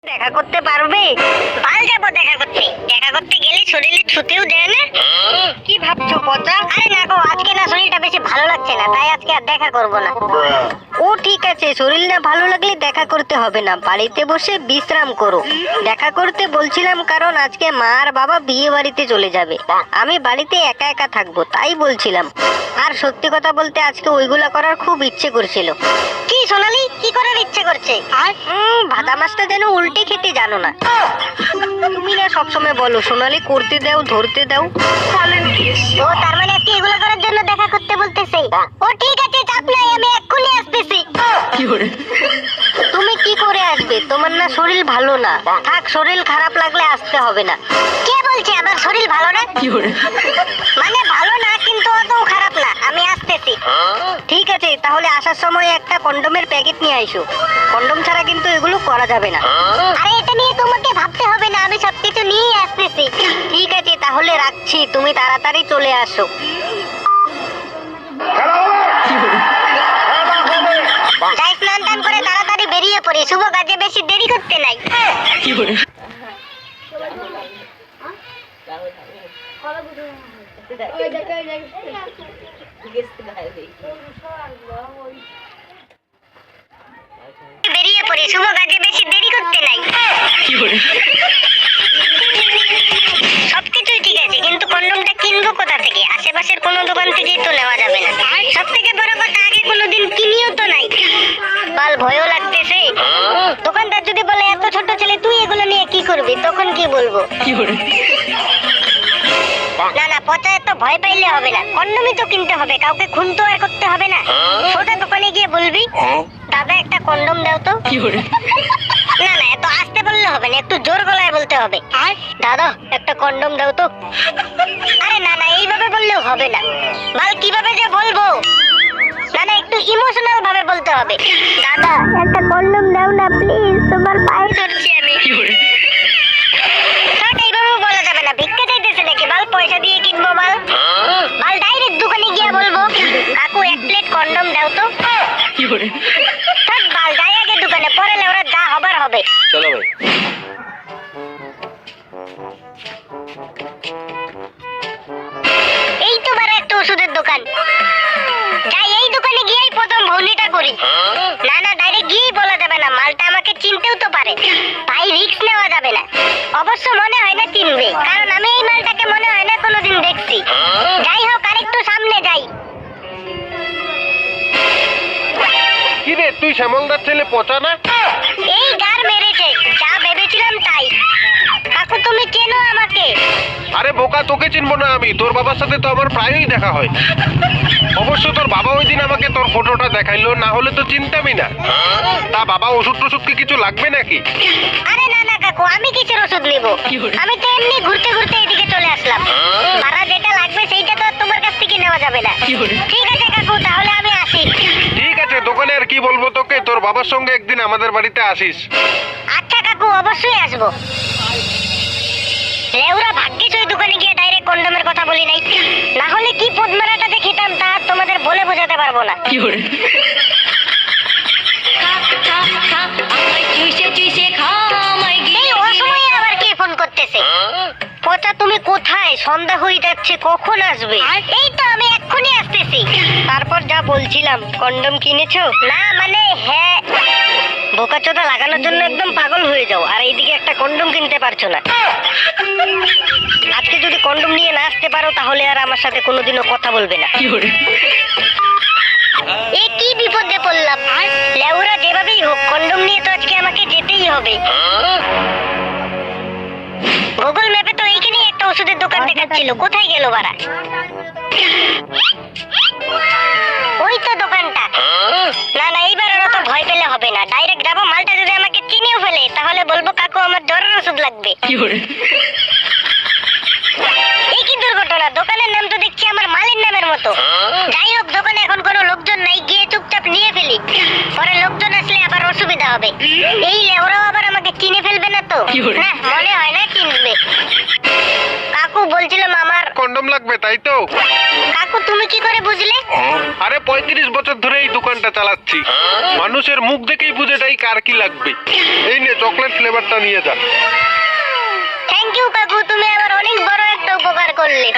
দেখা করতে পারবে? কাল যাবো দেখা করতে। দেখা করতে গেলে শরীরে ছুতেও দেয় না। কি ভাবছো পচা? আরে না গো, আজকে না শরীরটা বেশি ভালো লাগছে না, তাই আজকে আর দেখা করব না। ও ঠিক আছে, শরীর না ভালো লাগলে দেখা করতে হবে না, বাড়িতে বসে বিশ্রাম করো। দেখা করতে বলছিলাম কারণ আজকে মা আর বাবা বিয়ে বাড়িতে চলে যাবে, আমি বাড়িতে একা একা থাকবো তাই বলছিলাম। আর সত্যি কথা বলতে আজকে ওইগুলা করার খুব ইচ্ছে করছিল। কি সোনালি, কি করার ইচ্ছে করছে? আর ভাজা মাছটা যেন উল্টে খেতে জানো না। তুমি না সবসময় বলো সোনালি করতে দাও, ধরতে দাও। ও তার মানে আজকে এগুলো করার জন্য দেখা করতে বলতেছে। ও ঠিক আছে, চাপ নাই, আমি এক্ষুনি আসতেছি। তুমি কি করে আসবে? তোমার না শরীর ভালো না। থাক, শরীর খারাপ লাগলে আসতে হবে না। কে বলছে আমার শরীর ভালো না? মানে ভালো না, কিন্তু অত খারাপ না, আমি আসতেছি। ঠিক আছে, তাহলে আসার সময় একটা কন্ডোমের প্যাকেট নিয়ে আইসো। কন্ডোম ছাড়া কিন্তু এগুলো করা যাবে না। আরে এটা নিয়ে তোমাকে ভাবতে হবে না, আমি সবকিছু নিয়ে আসতেছি। ঠিক আছে, তাহলে রাখছি, তুমি তাড়াতাড়ি চলে আসো। যাই, স্নান টান করে তাড়াতাড়ি বেরিয়ে পড়ি, শুভ কাজে বেশি দেরি করতে নাই। বেরিয়ে পড়ি, শুভ কাজে বেশি দেরি করতে নাই। সবকিছুই ঠিক আছে, কিন্তু কন্ডোমটা কিনবো কোথা থেকে? আশেপাশের কোনো দোকান থেকেই তো নেওয়া যাবে না। সব থেকে বড় কথা, আগে কোনোদিন কিনিও তো নাই। বাল ভয়ও লাগতেছে। দোকানদার যদি বলে এত ছোট ছেলে তুই এগুলো নিয়ে কি করবি, তখন কি বলবো? না না পচা, এত ভয় পাইলে হবে না, কন্ডোমই তো কিনতে হবে, কাউকে খুন তো আর করতে হবে না। সোজা দোকানে গিয়ে বলবি দাদা একটা কন্ডোম দাও তো। না না, এত আস্তে বললে হবে না, একটু জোর গলায় বলতে হবে। আর দাদা একটা কন্ডোম দাও তো। আরে না না, এইভাবে বললেও হবে না। বাল কিভাবে যে বলবো? না না, একটু ইমোশনাল ভাবে বলতে হবে। দাদা একটা কন্ডোম দাও না প্লিজ, তোমার পায়ে ধরছি আমি। এইভাবে বলা যাবে না, ভিক্ষা চাইতেছে নাকি? বাল পয়সা দিয়ে কিনবো বাল। বাল ডাইরেক্ট দোকানে গিয়ে বলবো কাকু এক প্লেট কন্ডোম দাও তো। থাক বাল, যাই আগে দোকানে, পরে ওরা যা হবার হবে। চলো ভাই। এই তো বারা একটা ওষুধের দোকান, যাই এই দোকানে গিয়েই প্রথম ভৌনিটা করি। না না, ডাইরেক্ট গিয়েই বলা যাবে না, মালটা আমাকে চিনতেও তো পারে, তাই রিস্ক নেওয়া যাবে না। অবশ্য মনে হয় না চিনবে, কারণ আমি এই মালটাকে মনে হয় না কোনোদিন দেখছি। যাই হোক, আরেকটু সামনে যাই। কি রে, তুই শ্যামলদার ছেলে পচা না? এই গার মেরেছে, যা ভেবেছিলাম তাই। কাকু তুমি চেনো আমাকে? আরে বোকা, তোকে চিনবো না আমি? তোর বাবার সাথে তো আমার প্রায়ই দেখা হয়। অবশ্য তোর বাবা ওই দিন আমাকে তোর ফটোটা দেখাইলো, না হলে তো চিনতামই না। তা বাবা ওষুধ টষুধ কি কিছু লাগবে নাকি? আরে না না কাকু, আমি কিসের ওষুধ নিব? আমি তো এমনি ঘুরতে ঘুরতে এদিকে চলে আসলাম। ভাড়া যেটা লাগবে সেইটা তো তোমার কাছ থেকে নেওয়া যাবে না। ঠিক আছে কাকু, তাহলে আমি আসি। ঠিক আছে, দোকানে আর কি বলবো তোকে, তোর বাবার সঙ্গে একদিন আমাদের বাড়িতে আসিস। আচ্ছা কাকু, অবশ্যই আসবো। লেউরা ভাগ্যিস ওই দোকানে গিয়ে ডাইরেক্ট কন্ডোমের কথা বলি নাই, না হলে কি পদ্মারাটা যে খেতাম তা তোমাদের বলে বোঝাতে পারবো না। এই অসময়ে আবার কে ফোন করতেছে? পচা তুমি কোথায়? সন্ধ্যা হয়ে যাচ্ছে, কখন আসবে? এই তো আমি এক্ষুনি আসতেছি। তারপর যা বলছিলাম, কন্ডোম কিনেছো? না মানে হ্যাঁ। বোকাচোদা লাগানোর জন্য একদম পাগল হয়ে যাও, আর এইদিকে একটা কন্ডোম কিনতে পারছো না। আজকে যদি কন্ডোম নিয়ে না আসতে পারো তাহলে আর আমার সাথে কোনোদিনও কথা বলবে না। এ কি বিপদে পড়লাম? লেউরা যেভাবেই হোক কন্ডোম নিয়ে তো আজকে আমাকে যেতেই হবে। গুগল ম্যাপে তো এইখানেই একটা ওষুধের দোকান দেখাচ্ছিল, কোথায় গেল বাড়া? ওই তো দোকানটা। না না, এইবার ওরা তো ভয় পেলে হবে না, ডাইরেক্ট যাবো। মালটা যদি আমাকে চিনেও ফেলে তাহলে বলবো কাকু আমার জ্বরের ওষুধ লাগবে। এই কি দুর্ঘটনা, দোকানের নাম তো দেখছি আমার মালির নামের মতো। যাই হোক, দোকানে এখন কোনো লোকজন নাই, গিয়ে চুপচাপ নিয়ে ফেলি, পরে লোকজন আসলে আবার অসুবিধা হবে। এই লেওরাও আবার আমাকে চিনে ফেলবে না তো? না, মনে হয় না চিনবে। কাকু বলছিলাম আমার কন্ডম লাগবে তাই তো? কাকু তুমি কি করে বুঝলে? আরে 35 বছর ধরে এই দোকানটা চালাচ্ছি, মানুষের মুখ দেখেই বুঝে যাই কার কি লাগবে। এই নে চকলেট ফ্লেভারটা নিয়ে যা। থ্যাংক ইউ কাকু, তুমি আমার অনেক বড় একটা উপকার করলে।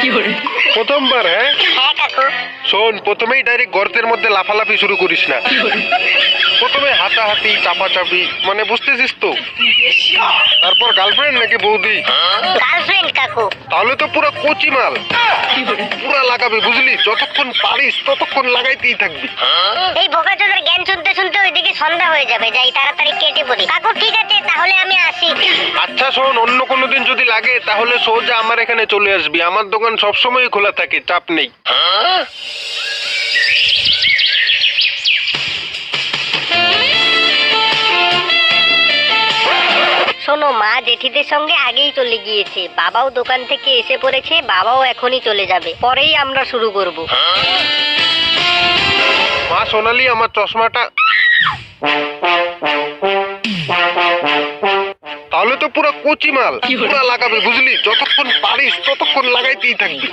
প্রথমবার? হ্যাঁ কাকু। শোন, প্রথমেই ডাইরেক্ট গর্তের মধ্যে লাফালাফি শুরু করিস না। প্রথমে হাতাহাতি চাপাচাপি, মানে বুঝতেছিস তো? তারপর গার্লফ্রেন্ড নাকি বৌদি? গার্লফ্রেন্ড কাকু। তাহলে তো পুরো কচি মাল, পুরা লাগাবি বুঝলি, যতক্ষণ পারিস ততক্ষণ লাগাইতেই থাকবি। এই বোকাচোদার জ্ঞান শুনতে শুনতে ওইদিকে সন্ধ্যা হয়ে যাবে, যাই তাড়াতাড়ি কেটে পড়ি। কাকু ঠিক আছে, তাহলে আমি আসি। আচ্ছা শোন, অন্য কোনো দিন যদি লাগে তাহলে সোজা আমার এখানে চলে আসবি, আমার দোকান সবসময় খোলা থাকে, চাপ নেই। শোনো, মা জেঠিদের সঙ্গে আগেই চলে গিয়েছে, বাবাও দোকান থেকে এসে পড়েছে, বাবাও এখনই চলে যাবে, পরেই আমরা শুরু করব। মা সোনালি, আমার চশমাটা। তাহলে তো পুরো কচি মাল, পুরা লাগাবি বুঝলি, যতক্ষণ পারিস ততক্ষণ লাগাইতেই থাকবি।